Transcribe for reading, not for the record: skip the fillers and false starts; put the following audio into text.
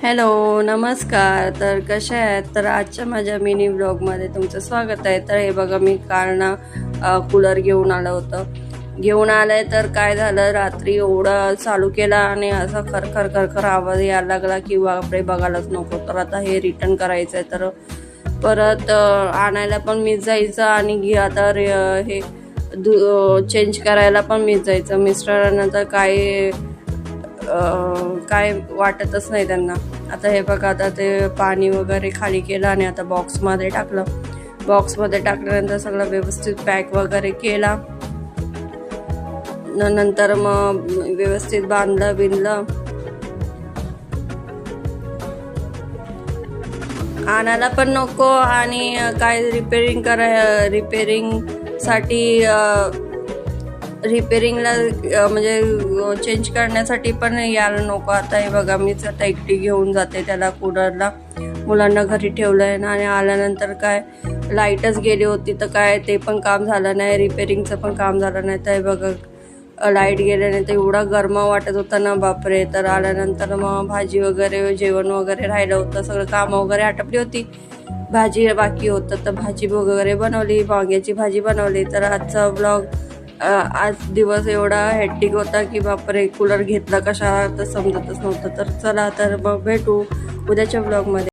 Hello, नमस्कार. तर कशा आहेत? तर आजच्या माझ्या मिनी व्लॉगमध्ये तुमचं स्वागत आहे. तर हे बघा, मी काल ना कूलर घेऊन आलं होतं. घेऊन आलंय तर काय झालं, रात्री एवढा चालू केला आणि असा खरखर खरखर आवाज यायला लागला की बापरे, बघायलाच नको. तर आता हे रिटर्न करायचं आहे. तर परत आणायला पण मीच जायचं आणि आता हे चेंज करायला पण मीच जायचं. मिस्टरांना तर काय वाटतच नाही त्यांना. आता हे बघा, आता ते पाणी वगैरे खाली केलं आणि आता बॉक्समध्ये टाकलं. बॉक्समध्ये टाकल्यानंतर सगळं व्यवस्थित पॅक वगैरे केला. नंतर मग व्यवस्थित बांधलं बिनलं. आणायला पण नको आणि काय रिपेरिंगला म्हणजे चेंज करण्यासाठी पण यायला नको. आता हे बघा, मीच आता एकटी घेऊन जाते त्याला कूलरला. मुलांना घरी ठेवलं आहे ना, आणि आल्यानंतर काय लाईटच गेली होती तर काय ते पण काम झालं नाही, रिपेरिंगचं पण काम झालं नाही. तर हे बघा, लाईट गेल्याने तर एवढा गरमा वाटत होता ना, बापरे. तर आल्यानंतर मग भाजी वगैरे, जेवण वगैरे राहिलं होतं, सगळं कामं वगैरे आटपली होती. भाजी बाकी होतं तर भाजी वगैरे बनवली, वांग्याची भाजी बनवली. तर आजचा ब्लॉग आज दिवस एवढा हेक्टिक होता की बापरे, कूलर घेतला कशा तर समजतच नव्हतं. तर चला, तर मग भेटू उद्याच्या ब्लॉगमध्ये.